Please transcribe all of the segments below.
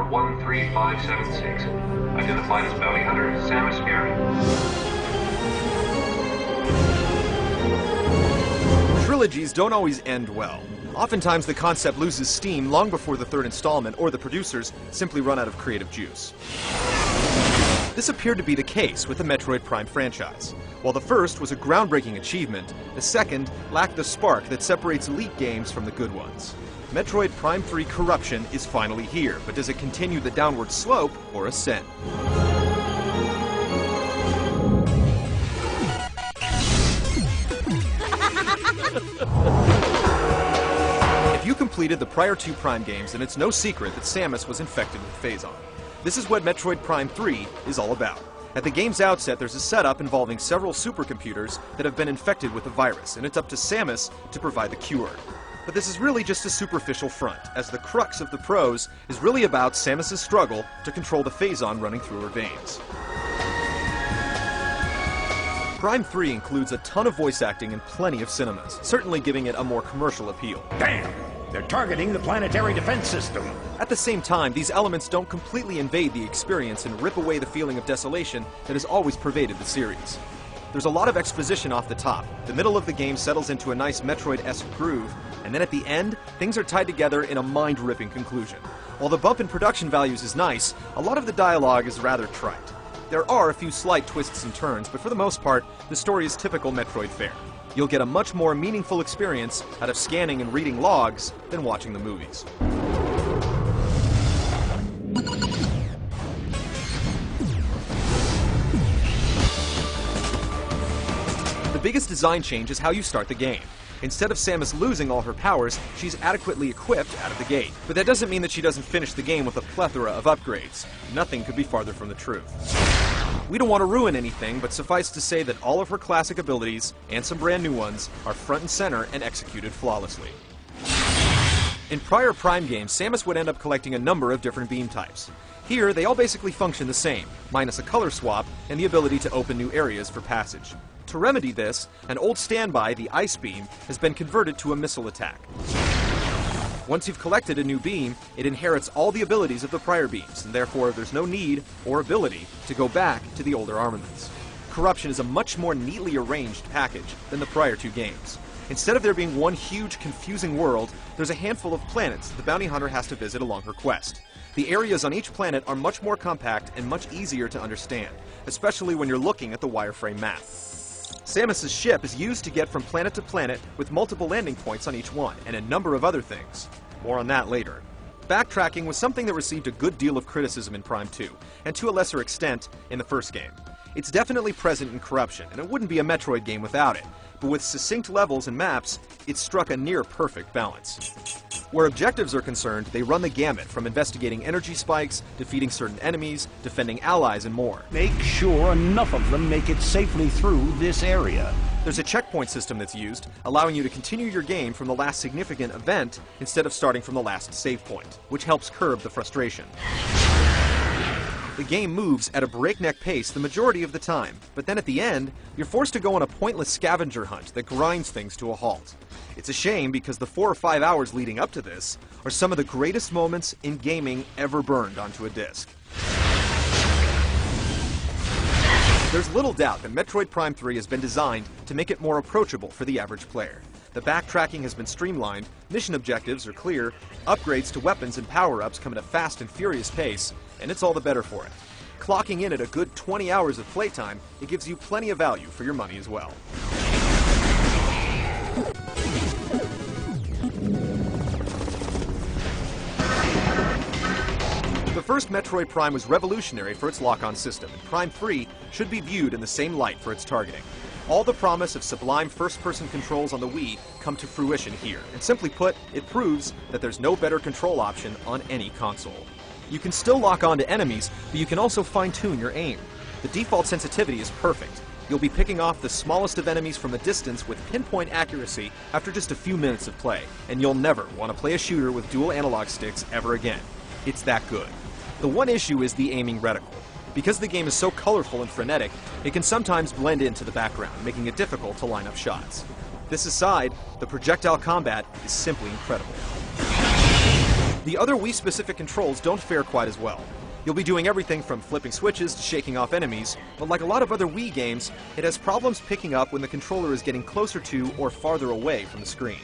13576. Identified as bounty hunter Samus Aran. Trilogies don't always end well. Oftentimes the concept loses steam long before the third installment, or the producers simply run out of creative juice. This appeared to be the case with the Metroid Prime franchise. While the first was a groundbreaking achievement, the second lacked the spark that separates elite games from the good ones. Metroid Prime 3 Corruption is finally here, but does it continue the downward slope or ascend? If you completed the prior two Prime games, then it's no secret that Samus was infected with Phazon. This is what Metroid Prime 3 is all about. At the game's outset, there's a setup involving several supercomputers that have been infected with the virus, and it's up to Samus to provide the cure. But this is really just a superficial front, as the crux of the prose is really about Samus' struggle to control the Phazon running through her veins. Prime 3 includes a ton of voice acting and plenty of cinemas, certainly giving it a more commercial appeal. Damn! They're targeting the planetary defense system. At the same time, these elements don't completely invade the experience and rip away the feeling of desolation that has always pervaded the series. There's a lot of exposition off the top. The middle of the game settles into a nice Metroid-esque groove, and then at the end, things are tied together in a mind-ripping conclusion. While the bump in production values is nice, a lot of the dialogue is rather trite. There are a few slight twists and turns, but for the most part, the story is typical Metroid fare. You'll get a much more meaningful experience out of scanning and reading logs than watching the movies. The biggest design change is how you start the game. Instead of Samus losing all her powers, she's adequately equipped out of the gate. But that doesn't mean that she doesn't finish the game with a plethora of upgrades. Nothing could be farther from the truth. We don't want to ruin anything, but suffice to say that all of her classic abilities, and some brand new ones, are front and center and executed flawlessly. In prior Prime games, Samus would end up collecting a number of different beam types. Here, they all basically function the same, minus a color swap and the ability to open new areas for passage. To remedy this, an old standby, the Ice Beam, has been converted to a missile attack. Once you've collected a new beam, it inherits all the abilities of the prior beams, and therefore there's no need or ability to go back to the older armaments. Corruption is a much more neatly arranged package than the prior two games. Instead of there being one huge, confusing world, there's a handful of planets the bounty hunter has to visit along her quest. The areas on each planet are much more compact and much easier to understand, especially when you're looking at the wireframe map. Samus' ship is used to get from planet to planet with multiple landing points on each one, and a number of other things. More on that later. Backtracking was something that received a good deal of criticism in Prime 2, and to a lesser extent in the first game. It's definitely present in Corruption, and it wouldn't be a Metroid game without it, but with succinct levels and maps, it struck a near-perfect balance. Where objectives are concerned, they run the gamut from investigating energy spikes, defeating certain enemies, defending allies, and more. Make sure enough of them make it safely through this area. There's a checkpoint system that's used, allowing you to continue your game from the last significant event instead of starting from the last save point, which helps curb the frustration. The game moves at a breakneck pace the majority of the time, but then at the end, you're forced to go on a pointless scavenger hunt that grinds things to a halt. It's a shame because the 4 or 5 hours leading up to this are some of the greatest moments in gaming ever burned onto a disc. There's little doubt that Metroid Prime 3 has been designed to make it more approachable for the average player. The backtracking has been streamlined, mission objectives are clear, upgrades to weapons and power-ups come at a fast and furious pace, and it's all the better for it. Clocking in at a good 20 hours of playtime, it gives you plenty of value for your money as well. The first Metroid Prime was revolutionary for its lock-on system, and Prime 3 should be viewed in the same light for its targeting. All the promise of sublime first-person controls on the Wii come to fruition here, and simply put, it proves that there's no better control option on any console. You can still lock on to enemies, but you can also fine-tune your aim. The default sensitivity is perfect. You'll be picking off the smallest of enemies from a distance with pinpoint accuracy after just a few minutes of play, and you'll never want to play a shooter with dual analog sticks ever again. It's that good. The one issue is the aiming reticle. Because the game is so colorful and frenetic, it can sometimes blend into the background, making it difficult to line up shots. This aside, the projectile combat is simply incredible. The other Wii-specific controls don't fare quite as well. You'll be doing everything from flipping switches to shaking off enemies, but like a lot of other Wii games, it has problems picking up when the controller is getting closer to or farther away from the screen.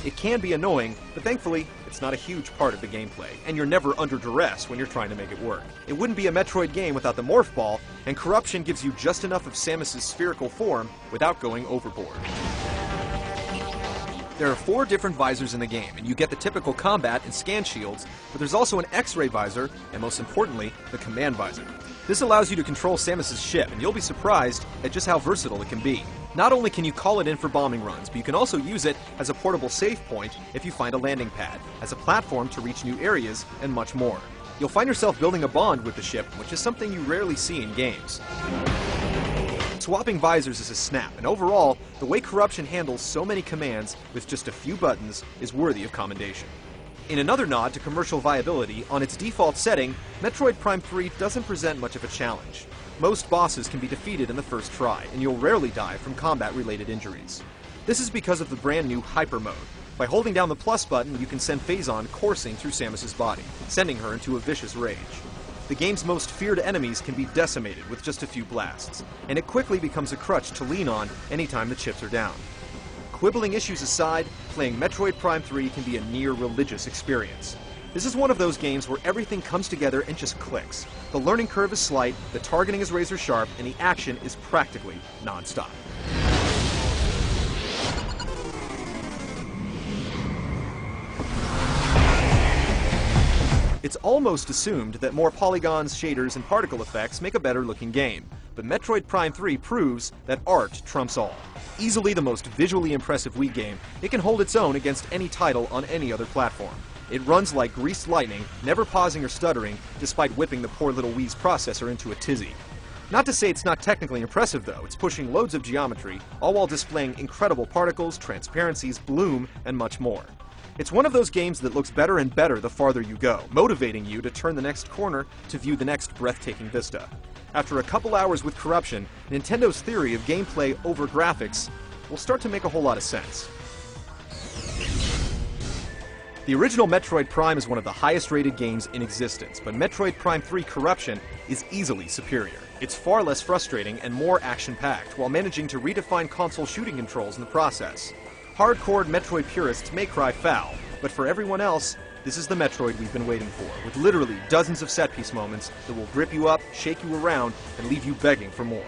It can be annoying, but thankfully, it's not a huge part of the gameplay, and you're never under duress when you're trying to make it work. It wouldn't be a Metroid game without the Morph Ball, and Corruption gives you just enough of Samus's spherical form without going overboard. There are 4 different visors in the game, and you get the typical combat and scan shields, but there's also an X-ray visor, and most importantly, the command visor. This allows you to control Samus's ship, and you'll be surprised at just how versatile it can be. Not only can you call it in for bombing runs, but you can also use it as a portable save point if you find a landing pad, as a platform to reach new areas, and much more. You'll find yourself building a bond with the ship, which is something you rarely see in games. Swapping visors is a snap, and overall, the way Corruption handles so many commands with just a few buttons is worthy of commendation. In another nod to commercial viability, on its default setting, Metroid Prime 3 doesn't present much of a challenge. Most bosses can be defeated in the first try, and you'll rarely die from combat-related injuries. This is because of the brand new Hyper Mode. By holding down the plus button, you can send Phazon coursing through Samus's body, sending her into a vicious rage. The game's most feared enemies can be decimated with just a few blasts, and it quickly becomes a crutch to lean on anytime the chips are down. Quibbling issues aside, playing Metroid Prime 3 can be a near-religious experience. This is one of those games where everything comes together and just clicks. The learning curve is slight, the targeting is razor sharp, and the action is practically non-stop. It's almost assumed that more polygons, shaders, and particle effects make a better-looking game, but Metroid Prime 3 proves that art trumps all. Easily the most visually impressive Wii game, it can hold its own against any title on any other platform. It runs like greased lightning, never pausing or stuttering, despite whipping the poor little Wii's processor into a tizzy. Not to say it's not technically impressive though, it's pushing loads of geometry, all while displaying incredible particles, transparencies, bloom, and much more. It's one of those games that looks better and better the farther you go, motivating you to turn the next corner to view the next breathtaking vista. After a couple hours with Corruption, Nintendo's theory of gameplay over graphics will start to make a whole lot of sense. The original Metroid Prime is one of the highest rated games in existence, but Metroid Prime 3 Corruption is easily superior. It's far less frustrating and more action-packed, while managing to redefine console shooting controls in the process. Hardcore Metroid purists may cry foul, but for everyone else, this is the Metroid we've been waiting for, with literally dozens of set-piece moments that will grip you up, shake you around, and leave you begging for more.